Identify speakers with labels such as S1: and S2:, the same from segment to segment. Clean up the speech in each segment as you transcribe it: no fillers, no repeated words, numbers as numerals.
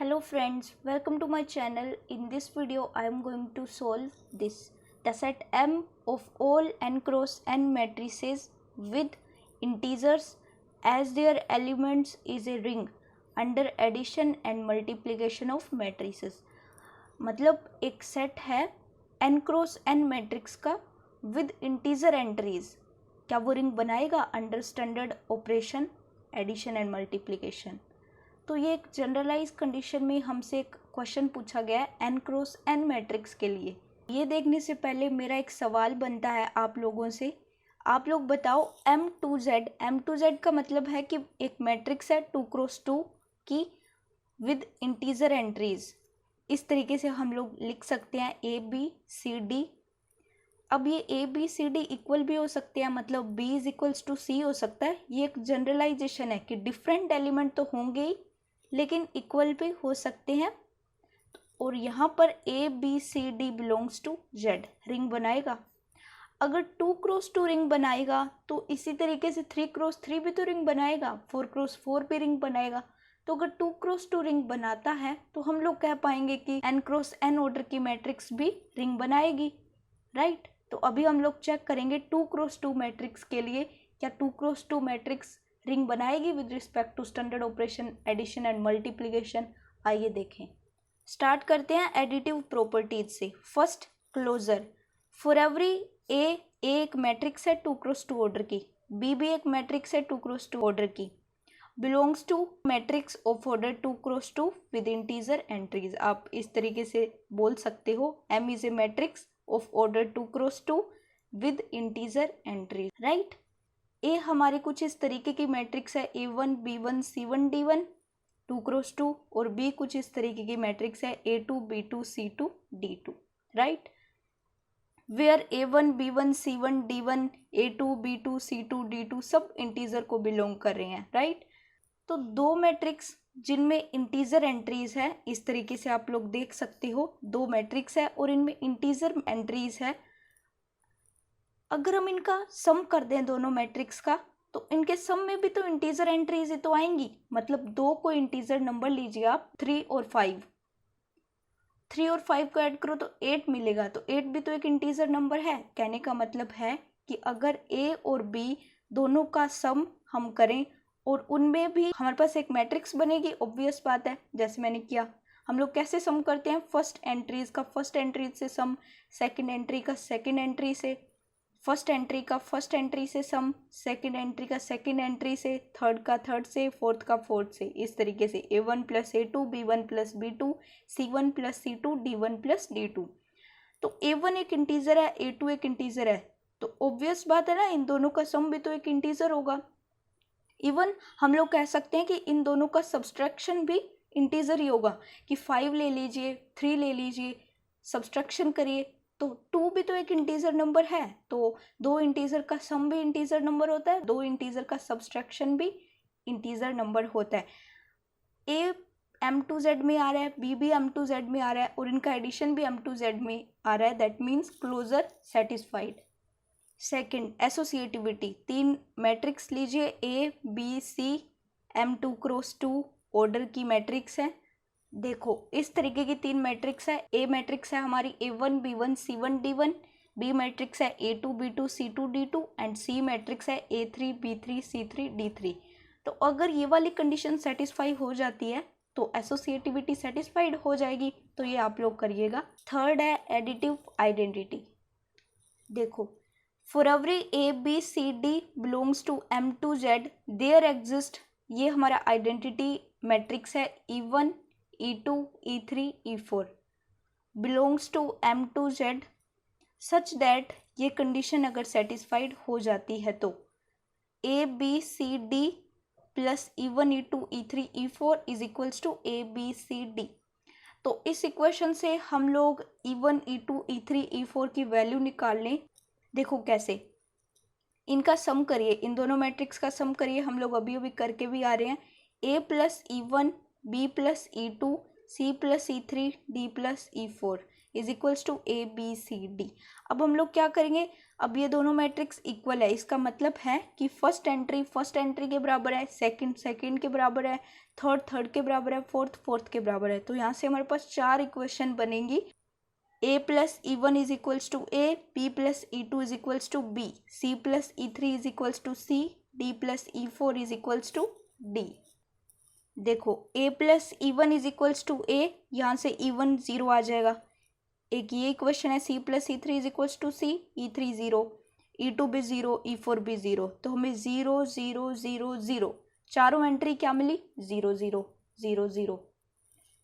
S1: Hello friends, welcome to my channel. In this video I am going to solve this. The set M of all n cross n matrices with integers as their elements is a ring under addition and multiplication of matrices. मतलब एक set है n cross n matrix का with integer entries. क्या वो ring बनाएगा under standard operation addition and multiplication? तो ये एक जनरलाइज कंडीशन में हमसे एक क्वेश्चन पूछा गया है n क्रॉस n मैट्रिक्स के लिए. ये देखने से पहले मेरा एक सवाल बनता है आप लोगों से. आप लोग बताओ M2Z का मतलब है कि एक मैट्रिक्स है 2 क्रॉस 2 की विद इंटीजर एंट्रीज. इस तरीके से हम लोग लिख सकते हैं ABCD. अब ये ABCD इक्वल भी हो सकते हैं, मतलब B is equals to C हो सकता है. ये एक जनरलाइजेशन है कि डिफरेंट एलिमेंट तो होंगे ही लेकिन इक्वल भी हो सकते हैं. और यहाँ पर ABCD belongs to Z ring बनाएगा. अगर 2 क्रॉस 2 रिंग बनाएगा तो इसी तरीके से 3 क्रॉस 3 भी तो रिंग बनाएगा, 4 क्रॉस 4 भी रिंग बनाएगा. तो अगर 2 क्रॉस 2 रिंग बनाता है तो हम लोग कह पाएंगे कि n क्रॉस n ऑर्डर की मैट्रिक्स भी रिंग बनाएगी, राइट. तो अभी हम लोग चेक करेंगे 2 क्रॉस 2 मैट्रिक्स के लिए क्या 2 क्रॉस 2 मैट्रिक्स रिंग बनाएगी with respect to standard operation addition and multiplication. आइए देखें. स्टार्ट करते हैं एडिटिव प्रॉपर्टीज से. First, closure. For every A एक मैट्रिक्स है 2 क्रॉस 2 ऑर्डर की, बी भी एक मैट्रिक्स है 2 क्रॉस 2 ऑर्डर की, belongs to matrix of order 2 cross 2 with integer entries. आप इस तरीके से बोल सकते हो M is a matrix of order 2 cross 2 with integer entries, right. ए हमारी कुछ इस तरीके की मैट्रिक्स है A1 B1 C1 D1 2 cross 2 और B कुछ इस तरीके की मैट्रिक्स है A2 B2 C2 D2, right. Where A1 B1 C1 D1 A2 B2 C2 D2 सब इंटीजर को बिलोंग कर रहे हैं, राइट. तो दो मैट्रिक्स जिनमें इंटीजर एंट्रीज है, इस तरीके से आप लोग देख सकते हो. दो मैट्रिक्स है और इनमें इंटीजर एंट्रीज है. अगर हम इनका सम कर दें दोनों मैट्रिक्स का तो इनके सम में भी तो इंटीजर एंट्रीज ही तो आएंगी. मतलब दो को इंटीजर नंबर लीजिए आप 3 और 5 को ऐड करो तो 8 मिलेगा. तो 8 भी तो एक इंटीजर नंबर है. कहने का मतलब है कि अगर A और B दोनों का सम हम करें और उनमें भी हमारे पास एक मैट्रिक्स बनेगी. ऑब्वियस बात है, जैसे मैंने किया. हम लोग कैसे सम करते हैं? फर्स्ट एंट्रीज का फर्स्ट एंट्रीज से सम, सेकंड एंट्री का सेकंड एंट्री से, फर्स्ट एंट्री का फर्स्ट एंट्री से सम, सेकंड एंट्री का सेकंड एंट्री से, थर्ड का थर्ड से, फोर्थ का फोर्थ से. इस तरीके से A1 plus A2 B1 plus B2 C1 plus C2 D1 plus D2. तो A1 एक इंटीजर है, A2 एक इंटीजर है, तो ऑब्वियस बात है ना, इन दोनों का सम भी तो एक इंटीजर होगा. इवन हम लोग कह सकते हैं कि इन दोनों का सब्सट्रैक्शन भी इंटीजर ही होगा कि 5 ले लीजिए 3 ले लीजिए, सब्सट्रैक्शन करिए तो 2 भी तो एक इंटीजर नंबर है. तो दो इंटीजर का सम भी इंटीजर नंबर होता है, दो इंटीजर का सब्सट्रैक्शन भी इंटीजर नंबर होता है. A M2Z में आ रहा है, B भी M2Z में आ रहा है और इनका एडिशन भी M2Z में आ रहा है. That means closure satisfied. Second, associativity. 3 matrix लीजिए A B C M2 cross 2 order की मैट्रिक्स है. देखो इस तरीके की 3 मैट्रिक्स है. A मैट्रिक्स है हमारी A1 B1 C1 D1, B matrix है A2 B2 C2 D2 and C matrix है A3 B3 C3 D3. तो अगर ये वाली कंडीशन सेटिस्फाई हो जाती है तो एसोसिएटिविटी सेटिस्फाइड हो जाएगी. तो ये आप लोग करिएगा. थर्ड है एडिटिव आइडेंटिटी. देखो, for every ABCD belongs to M2Z there exist, ये हमारा आइडेंटिटी मैट्रिक्स है E1 E2 E3 E4 belongs to M2Z such that, ये कंडीशन अगर सेटिस्फाइड हो जाती है तो ABCD plus E1 E2 E3 E4 is equals to ABCD. तो इस इक्वेशन से हम लोग E1 E2 E3 E4 की वैल्यू निकाल लें. देखो कैसे, इनका सम करिए, इन दोनों मैट्रिक्स का सम करिए. हम लोग अभी अभी करके भी आ रहे हैं. A plus E1 B plus E2 C plus E3 D plus E4 is equals to ABCD. अब हम लोग क्या करेंगे? अब ये दोनों मैट्रिक्स इक्वल है, इसका मतलब है कि फर्स्ट एंट्री के बराबर है, सेकंड के बराबर है, थर्ड के बराबर है, फोर्थ के बराबर है। तो यहाँ से हमारे पास 4 इक्वेशन बनेंगी। a plus e one is equals to A, b plus e two is equals to B, c plus E three is equals to C, d plus e four is equals to D. देखो a plus e one is equals to A, यहाँ से E one 0 आ जाएगा। एक ये equation है c plus E three is equals to C, e3 0, e2 भी 0, e4 भी 0। तो हमें 0 0 0 0 चारों एंट्री क्या मिली, 0 0 0 0।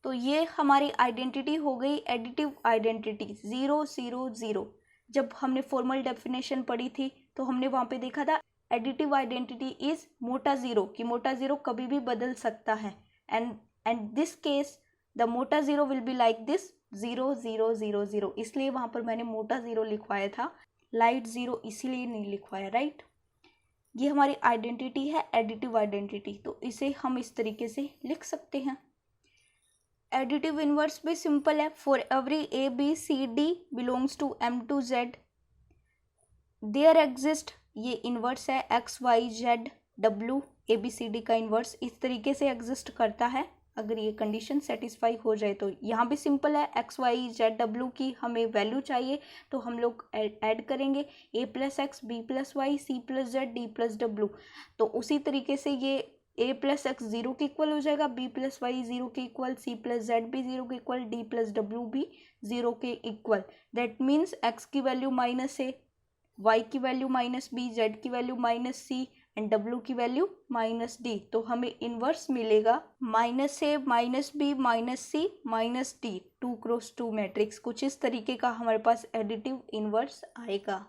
S1: तो ये हमारी आइडेंटिटी हो गई एडिटिव आइडेंटिटी 0 0 0। जब हमने फॉर्मल डेफिनेशन पढ़ी थी तो हमने वहाँ पे देखा था एडिटिव आइडेंटिटी इज मोटा जीरो, कि मोटा जीरो कभी भी बदल सकता है। एंड दिस केस द मोटा zero will be like this 0 0 0 0। इसलिए वहाँ पर मैंने मोटा जीरो लिखवाया था, लाइट जीरो इसीलिए नहीं लिखवाया, राइट। ये हमारी आइडेंटिटी है एडिटिव आइडेंटिटी, तो इसे हम इस तरीके से लिख सकते हैं। एडिटिव इनवर्स भी सिंपल है। For every A B C D belongs to M two Z there exist, ये इनवर्स है X Y Z W, A B C D का इनवर्स इस तरीके से एग्जिस्ट करता है। अगर ये कंडीशन सेटिस्फाई हो जाए तो यहाँ भी सिंपल है, एक्स वाई जेड डब्ल्यू की हमें वैल्यू चाहिए तो हम लोग ऐड करेंगे A plus X, B plus Y, C plus Z, D plus W. तो उसी तरीके से ये ए प्लस एक्स 0 के इक्वल हो जाएगा, बी प्लस वाई 0 के इक्वल, सी प्लस जेड भी 0 के इक्वल, डी प्लस डब्ल्यू भी 0 के इक्वल। दैट मीन्स एक्स की वैल्यू माइनस ए, वाई की वैल्यू माइनस बी, जेड की value minus C and W की वैल्यू माइनस डी। तो हमें इनवर्स मिलेगा minus A minus B minus C minus D, 2 cross 2 matrix. कुछ इस तरीके का हमारे पास एडिटिव इनवर्स आएगा।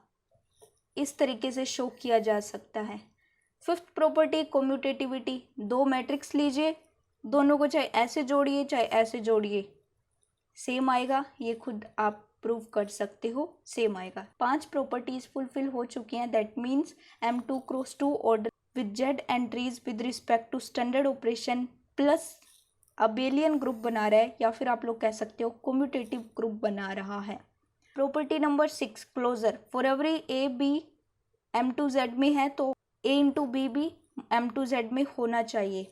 S1: इस तरीके से शो किया जा सकता है। Fifth property commutativity. 2 मैट्रिक्स लीजिए, दोनों को चाहे ऐसे जोड़िए चाहे ऐसे जोड़िए, सेम आएगा। ये खुद आप प्रूव कर सकते हो, सेम आएगा। 5 प्रॉपर्टीज फुलफिल हो चुकी हैं। That means M2 cross 2 order with Z entries with respect to standard operation plus abelian group बना रहा है, या फिर आप लोग कह सकते हो कम्यूटेटिव ग्रुप बना रहा है। Property number 6 closure. For every A B M2Z में है तो a इंटू बी भी M2Z में होना चाहिए,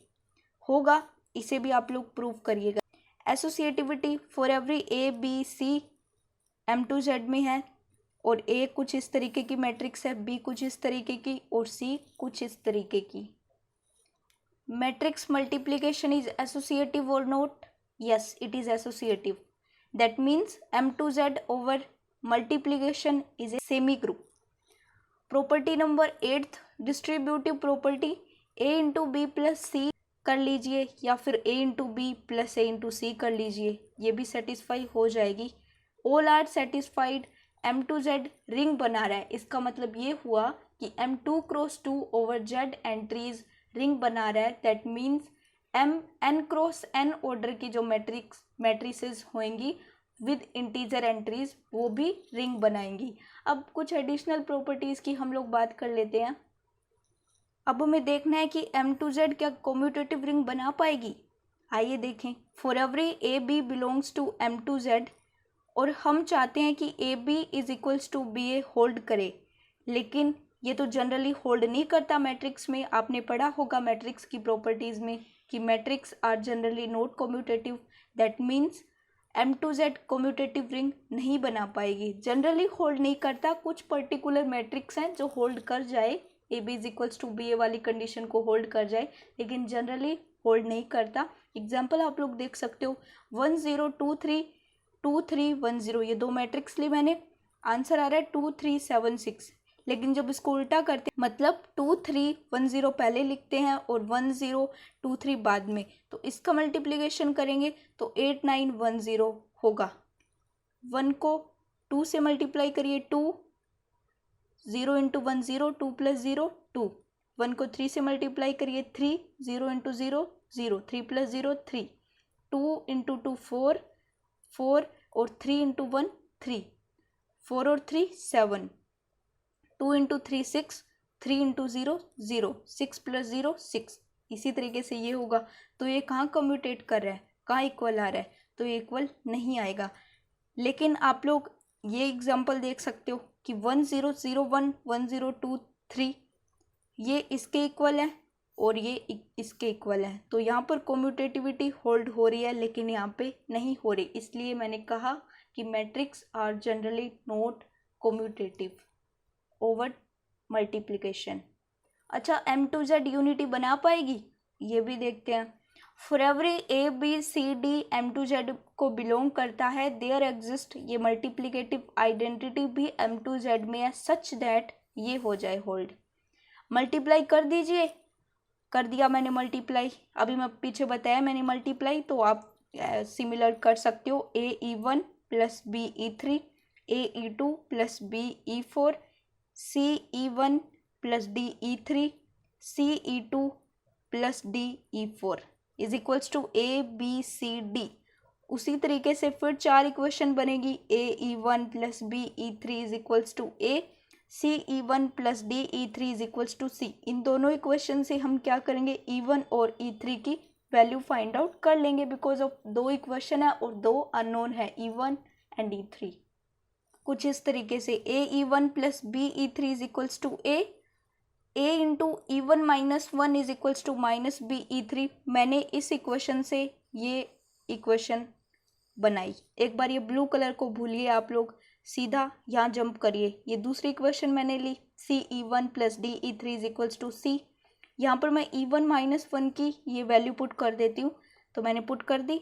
S1: होगा। इसे भी आप लोग प्रूव करिएगा। Associativity. For every A B C M2Z में है और A कुछ इस तरीके की मैट्रिक्स है, B कुछ इस तरीके की और C कुछ इस तरीके की। Matrix multiplication is associative or not? Yes, it is associative. That means M2Z over multiplication is a semi group. Property number 8 distributive property. A into B plus C कर लीजिए या फिर A into B plus A into C कर लीजिए, ये भी satisfy हो जाएगी। All are satisfied. M2Z ring बना रहा है, इसका मतलब ये हुआ कि M2 cross 2 over Z entries ring बना रहा है। That means N cross N order की जो मैट्रिसेस होंगी विद इंटीजर एंट्रीज वो भी रिंग बनाएंगी। अब कुछ एडिशनल प्रॉपर्टीज की हम लोग बात कर लेते हैं। अब हमें देखना है कि M2Z क्या कम्यूटेटिव रिंग बना पाएगी। आइए देखें। For every A B belongs to M2Z, और हम चाहते हैं कि A B is equals to B A hold करे, लेकिन ये तो जनरली होल्ड नहीं करता मैट्रिक्स में। आपने पढ़ा होगा मैट्रिक्स की प्रॉपर्टीज में कि matrix are generally not commutative. That means M2Z commutative ring नहीं बना पाएगी, जनरली होल्ड नहीं करता। कुछ पर्टिकुलर मैट्रिक्स हैं जो होल्ड कर जाए, A B is equals to B A वाली कंडीशन को होल्ड कर जाए, लेकिन जनरली होल्ड नहीं करता। एग्जाम्पल आप लोग देख सकते हो 1 0 2 3 2 3 1 0, ये 2 मैट्रिक्स ली मैंने, आंसर आ रहा है 2 3 7 6। लेकिन जब इसको उल्टा करते मतलब 2 3 1 0 पहले लिखते हैं और 1 0 2 3 बाद में, तो इसका मल्टीप्लिकेशन करेंगे तो 8 9 1 0 होगा। 1 को 2 से मल्टीप्लाई करिए 2, 0 इंटू 1 0, 2 प्लस 0 2। 1 को 3 से मल्टीप्लाई करिए 3, 0 इंटू 0 0, 3 प्लस 0 3, 2 इंटू 2 4 4 और 3 इंटू 1 3, 4 और 3 7, 2 इंटू 3 6, 3 इंटू 0 0, 6 प्लस 0 6। इसी तरीके से ये होगा। तो ये कहाँ कम्यूटेट कर रहा है, कहाँ इक्वल आ रहा है, तो ये इक्वल नहीं आएगा। लेकिन आप लोग ये एग्जांपल देख सकते हो कि 1001 1023 ये इसके इक्वल है और ये इसके इक्वल है, तो यहाँ पर कम्यूटेटिविटी होल्ड हो रही है लेकिन यहाँ पे नहीं हो रही, इसलिए मैंने कहा कि matrix are generally not commutative over multiplication. अच्छा, M2Z यूनिटी बना पाएगी, ये भी देखते हैं। For every A B C D M2Z को बिलोंग करता है, देयर एग्जिस्ट, ये मल्टीप्लिकेटिव आइडेंटिटी भी M2Z में है सच दैट ये हो जाए होल्ड। मल्टीप्लाई कर दीजिए, कर दिया मैंने मल्टीप्लाई, अभी मैं पीछे बताया मैंने मल्टीप्लाई, तो आप सिमिलर कर सकते हो। AE1 plus BE3, AE2 plus BE4, CE1 plus DE3, CE2 plus DE4 is equals to ABCD। उसी तरीके से फिर 4 इक्वेशन बनेगी। AE1 plus BE3 is equals to A, CE1 plus DE3 is equals to C। इन दोनों equation से हम क्या करेंगे, E1 और E3 की वैल्यू फाइंड आउट कर लेंगे, बिकॉज ऑफ 2 इक्वेशन है और 2 अननोन है, E1 एंड E3। कुछ इस तरीके से AE1 plus BE3 is equals to A into E1 minus 1 is equals to minus BE3। मैंने इस इक्वेशन से ये इक्वेशन बनाई। एक बार ये ब्लू कलर को भूलिए आप लोग, सीधा यहाँ जंप करिए। ये दूसरी इक्वेशन मैंने ली, CE1 plus DE3 is equals to C। यहाँ पर मैं E1 माइनस 1 की ये वैल्यू पुट कर देती हूँ, तो मैंने पुट कर दी।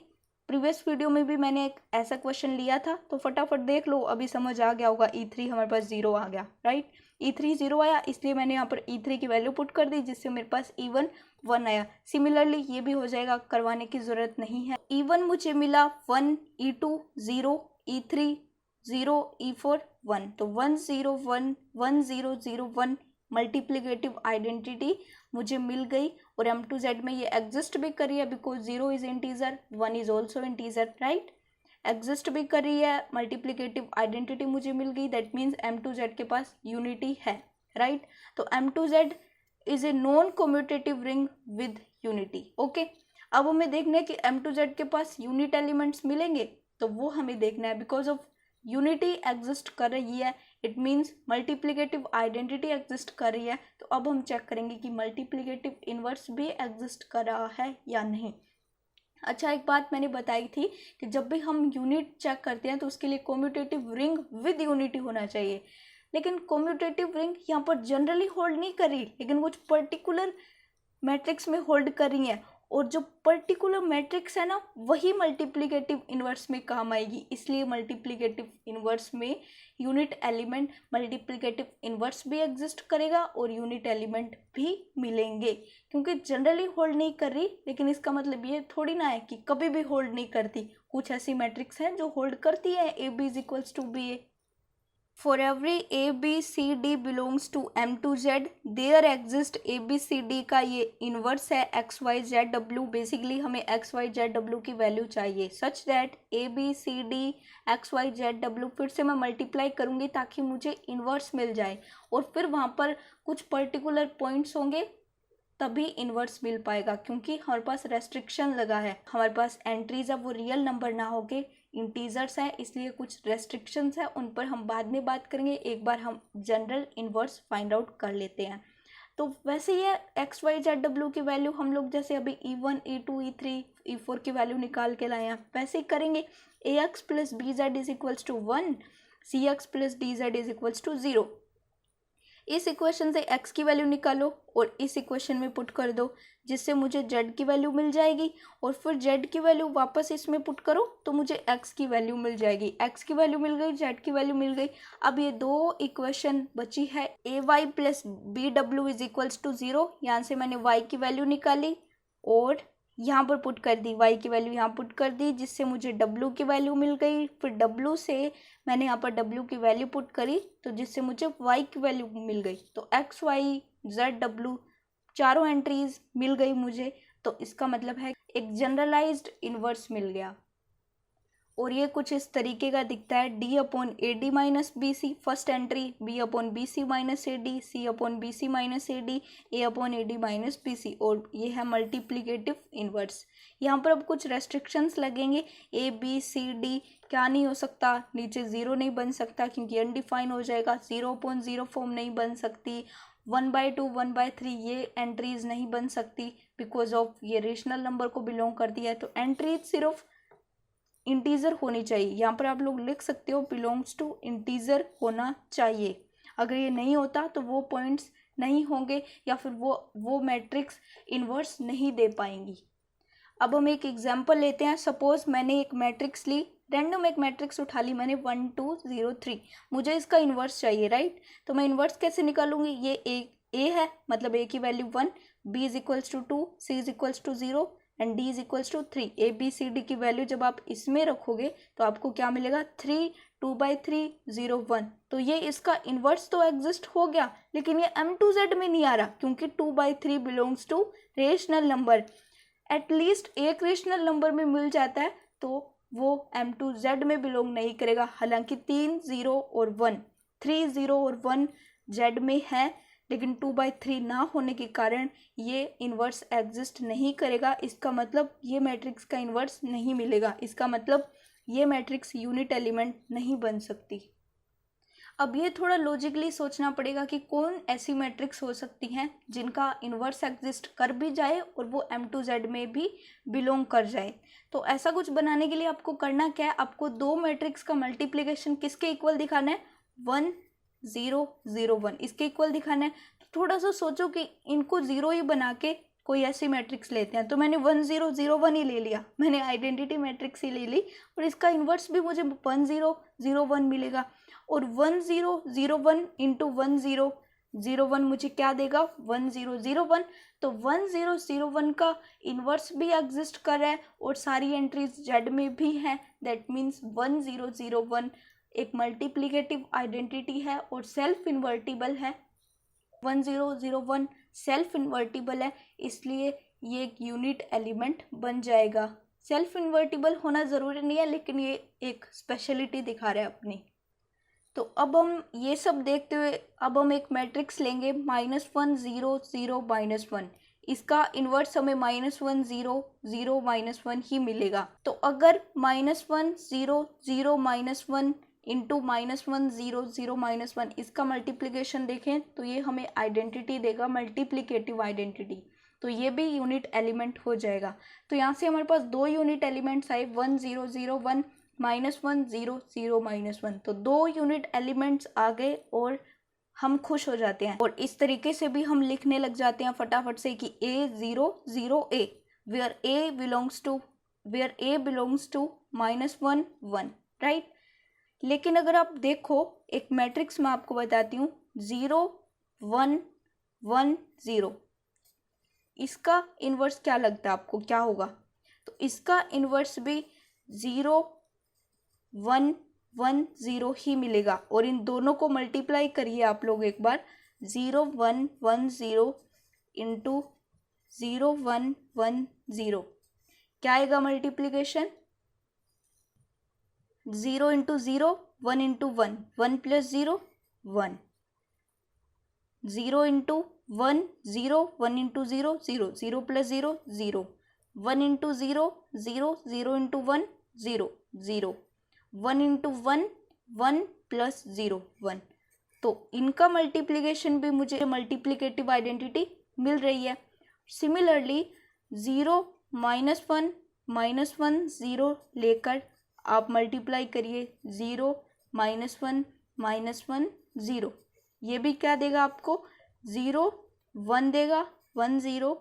S1: प्रीवियस वीडियो में भी मैंने एक ऐसा क्वेश्चन लिया था, तो फटाफट देख लो, अभी समझ आ गया होगा। E3 हमारे पास 0 आ गया, राइट। E3 0 आया, इसलिए मैंने यहाँ पर E3 की वैल्यू पुट कर दी, जिससे मेरे पास E1 1 आया। सिमिलरली ये भी हो जाएगा, करवाने की ज़रूरत नहीं है। E1 मुझे मिला 1, E2 0, E3 0, E4 1, तो 1 0 1 1 0 0 1 मल्टीप्लिकेटिव आइडेंटिटी मुझे मिल गई। और M2Z में ये एग्जिस्ट भी कर रही है, because 0 is integer, 1 is also integer, right. Exist भी कर रही है, मल्टीप्लिकेटिव आइडेंटिटी मुझे मिल गई, दैट मीन्स M2Z के पास यूनिटी है, राइट। तो M2Z is a non commutative ring with unity. Okay, अब हमें देखना है कि M2Z के पास यूनिट एलिमेंट्स मिलेंगे, तो वो हमें देखना है। बिकॉज ऑफ यूनिटी एग्जिस्ट कर रही है, it means multiplicative identity exist कर रही है, तो अब हम चेक करेंगे कि मल्टीप्लिकेटिव इनवर्स भी एग्जिस्ट कर रहा है या नहीं। अच्छा, एक बात मैंने बताई थी कि जब भी हम यूनिट चेक करते हैं तो उसके लिए कम्यूटेटिव रिंग विद यूनिटी होना चाहिए, लेकिन कम्यूटेटिव रिंग यहाँ पर जनरली होल्ड नहीं कर रही, लेकिन कुछ पर्टिकुलर मैट्रिक्स में होल्ड कर रही है, और जो पर्टिकुलर मैट्रिक्स है ना, वही मल्टीप्लिकेटिव इनवर्स में काम आएगी। इसलिए मल्टीप्लिकेटिव इनवर्स में यूनिट एलिमेंट मल्टीप्लिकेटिव इनवर्स भी एग्जिस्ट करेगा और यूनिट एलिमेंट भी मिलेंगे, क्योंकि जनरली होल्ड नहीं कर रही। लेकिन इसका मतलब ये थोड़ी ना है कि कभी भी होल्ड नहीं करती, कुछ ऐसी मैट्रिक्स हैं जो होल्ड करती है। AB is equals to BA। For every A, B, C, D belongs to M2Z, there exist A, B, C, D का ये इन्वर्स है X, Y, Z, W। Basically हमें X, Y, Z, W की value चाहिए such that A, B, C, D, X, Y, Z, W फिर से मैं multiply करूँगी ताकि मुझे इन्वर्स मिल जाए, और फिर वहाँ पर कुछ पर्टिकुलर पॉइंट्स होंगे तभी इन्वर्स मिल पाएगा, क्योंकि हमारे पास रेस्ट्रिक्शन लगा है। हमारे पास एंट्रीज है वो रियल नंबर ना होके इंटीजर्स है, इसलिए कुछ रेस्ट्रिक्शंस है, उन पर हम बाद में बात करेंगे। एक बार हम जनरल इन्वर्स फाइंड आउट कर लेते हैं। तो वैसे ही है X, Y, Z, W की वैल्यू हम लोग जैसे अभी E1, E2, E3, E4 की वैल्यू निकाल के लाए हैं, वैसे ही करेंगे। AX plus BZ is equals to 1, CX plus DZ is equals to 0। इस इक्वेशन से x की वैल्यू निकालो और इस इक्वेशन में पुट कर दो, जिससे मुझे z की वैल्यू मिल जाएगी, और फिर z की वैल्यू वापस इसमें पुट करो तो मुझे x की वैल्यू मिल जाएगी। x की वैल्यू मिल गई, z की वैल्यू मिल गई। अब ये 2 इक्वेशन बची है। AY plus BW is equals to 0। यहाँ से मैंने y की वैल्यू निकाली और यहाँ पर पुट कर दी, y की वैल्यू यहाँ पुट कर दी, जिससे मुझे w की वैल्यू मिल गई। फिर w से मैंने यहाँ पर w की वैल्यू पुट करी, तो जिससे मुझे y की वैल्यू मिल गई। तो x, y, z, w चारों एंट्रीज मिल गई मुझे। तो इसका मतलब है एक जनरलाइज्ड इन्वर्स मिल गया, और ये कुछ इस तरीके का दिखता है। D upon AD minus BC first entry, B upon BC minus AD, C upon BC minus AD, A upon AD minus BC, और ये है मल्टीप्लिकेटिव इन्वर्स। यहाँ पर अब कुछ रेस्ट्रिक्शंस लगेंगे, A B C D क्या नहीं हो सकता, नीचे 0 नहीं बन सकता क्योंकि अनडिफाइन हो जाएगा, 0/0 फॉर्म नहीं बन सकती, 1/2 1/3 ये एंट्रीज नहीं बन सकती बिकॉज ऑफ ये रेशनल नंबर को बिलोंग करती है। तो एंट्रीज सिर्फ इंटीजर होनी चाहिए। यहाँ पर आप लोग लिख सकते हो बिलोंग्स टू इंटीजर होना चाहिए। अगर ये नहीं होता तो वो पॉइंट्स नहीं होंगे या फिर वो मैट्रिक्स इन्वर्स नहीं दे पाएंगी। अब हम एक एग्जांपल लेते हैं। सपोज मैंने एक मैट्रिक्स ली, रैंडम एक मैट्रिक्स उठा ली मैंने 1 2 0 3, मुझे इसका इन्वर्स चाहिए, राइट। तो मैं इन्वर्स कैसे निकालूंगी, ये ए है मतलब ए की value 1, b is equals to 2, c is equals to 0 and d is equals to 3। A B C D की वैल्यू जब आप इसमें रखोगे तो आपको क्या मिलेगा, 3 2/3 0 1। तो ये इसका इन्वर्स तो एग्जिस्ट हो गया, लेकिन ये m2z में नहीं आ रहा क्योंकि 2/3 belongs to rational number. At least एक रेशनल नंबर में मिल जाता है तो वो m2z में बिलोंग नहीं करेगा। हालांकि 3 0 और 1, 3 0 और 1 z में है, लेकिन 2/3 ना होने के कारण ये इन्वर्स एग्जिस्ट नहीं करेगा। इसका मतलब ये मैट्रिक्स का इन्वर्स नहीं मिलेगा, इसका मतलब ये मैट्रिक्स यूनिट एलिमेंट नहीं बन सकती। अब ये थोड़ा लॉजिकली सोचना पड़ेगा कि कौन ऐसी मैट्रिक्स हो सकती हैं जिनका इन्वर्स एग्जिस्ट कर भी जाए और वो m2z में भी बिलोंग कर जाए। तो ऐसा कुछ बनाने के लिए आपको करना क्या है, आपको दो मैट्रिक्स का मल्टीप्लिकेशन किसके इक्वल दिखाना है, 1 0 0 1 इसके इक्वल दिखाना है। तो थोड़ा सा सोचो कि इनको 0 ही बना के कोई ऐसी मैट्रिक्स लेते हैं। तो मैंने 1 0 0 1 ही ले लिया, मैंने आइडेंटिटी मैट्रिक्स ही ले ली और इसका इन्वर्स भी मुझे 1 0 0 1 मिलेगा। और 1 0 0 1 इंटू 1 0 0 1 मुझे क्या देगा, 1 0 0 1। तो 1 0 0 1 का इन्वर्स भी एग्जिस्ट कर रहा है और सारी एंट्रीज जेड में भी हैं। दैट मीन्स 1 0 0 1 एक मल्टीप्लिकेटिव आइडेंटिटी है और सेल्फ इन्वर्टिबल है। 1 0 0 1 सेल्फ इन्वर्टिबल है, इसलिए ये एक यूनिट एलिमेंट बन जाएगा। सेल्फ इन्वर्टिबल होना ज़रूरी नहीं है, लेकिन ये एक स्पेशलिटी दिखा रहा है अपनी। तो अब हम ये सब देखते हुए अब हम एक मैट्रिक्स लेंगे -1 0 0 -1। इसका इन्वर्स हमें -1 0 0 -1 ही मिलेगा। तो अगर -1 0 0 -1 इंटू -1 0 0 -1 इसका मल्टीप्लिकेशन देखें तो ये हमें आइडेंटिटी देगा, मल्टीप्लिकेटिव आइडेंटिटी। तो ये भी यूनिट एलिमेंट हो जाएगा। तो यहाँ से हमारे पास दो यूनिट एलिमेंट्स आए, 1 0 0 1 -1 0 0 -1। तो दो यूनिट एलिमेंट्स आ गए और हम खुश हो जाते हैं। और इस तरीके से भी हम लिखने लग जाते हैं फटाफट से कि a 0 0 a where a belongs to -1 1, right. लेकिन अगर आप देखो एक मैट्रिक्स में आपको बताती हूँ 0 1 1 0, इसका इन्वर्स क्या लगता है आपको, क्या होगा? तो इसका इन्वर्स भी 0 1 1 0 ही मिलेगा। और इन दोनों को मल्टीप्लाई करिए आप लोग एक बार, 0 1 1 0 इंटू 0 1 1 0 क्या आएगा multiplication, 0 into 0 1 into 1 1 plus 0 1, 0 into 1 0 1 into 0 0 0 plus 0 0, 1 into 0 0 0 into 1 0 0, 1 into 1 1 plus 0 1। तो इनका मल्टीप्लिकेशन भी मुझे मल्टीप्लिकेटिव आइडेंटिटी मिल रही है। सिमिलरली 0 -1 -1 0 लेकर आप मल्टीप्लाई करिए, 0 -1 -1 0, ये भी क्या देगा आपको, 0 1 देगा, 1 0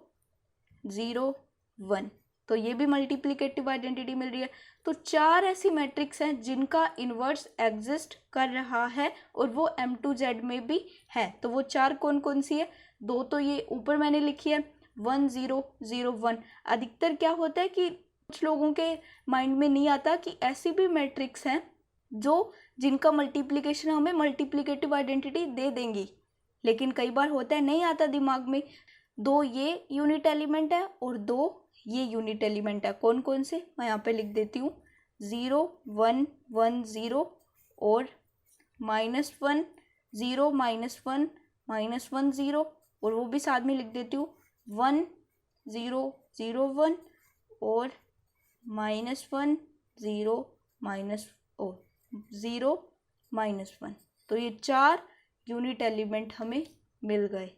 S1: 0 1। तो ये भी मल्टीप्लिकेटिव आइडेंटिटी मिल रही है। तो चार ऐसी मैट्रिक्स हैं जिनका इन्वर्स एग्जिस्ट कर रहा है और वो m2z में भी है। तो वो चार कौन कौन सी है, दो तो ये ऊपर मैंने लिखी है 1 0 0 1। अधिकतर क्या होता है कि कुछ लोगों के माइंड में नहीं आता कि ऐसी भी मैट्रिक्स हैं जो जिनका मल्टीप्लिकेशन हमें मल्टीप्लिकेटिव आइडेंटिटी दे देंगी, लेकिन कई बार होता है नहीं आता दिमाग में। दो ये यूनिट एलिमेंट है और दो ये यूनिट एलिमेंट है। कौन कौन से, मैं यहाँ पे लिख देती हूँ, 0 1 1 0 और -1 0 -1 -1 0, और वो भी साथ में लिख देती हूँ 1 0 0 1 और -1 0 0 -1। तो ये 4 यूनिट एलिमेंट हमें मिल गए।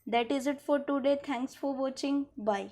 S1: That is it for today. Thanks for watching. Bye.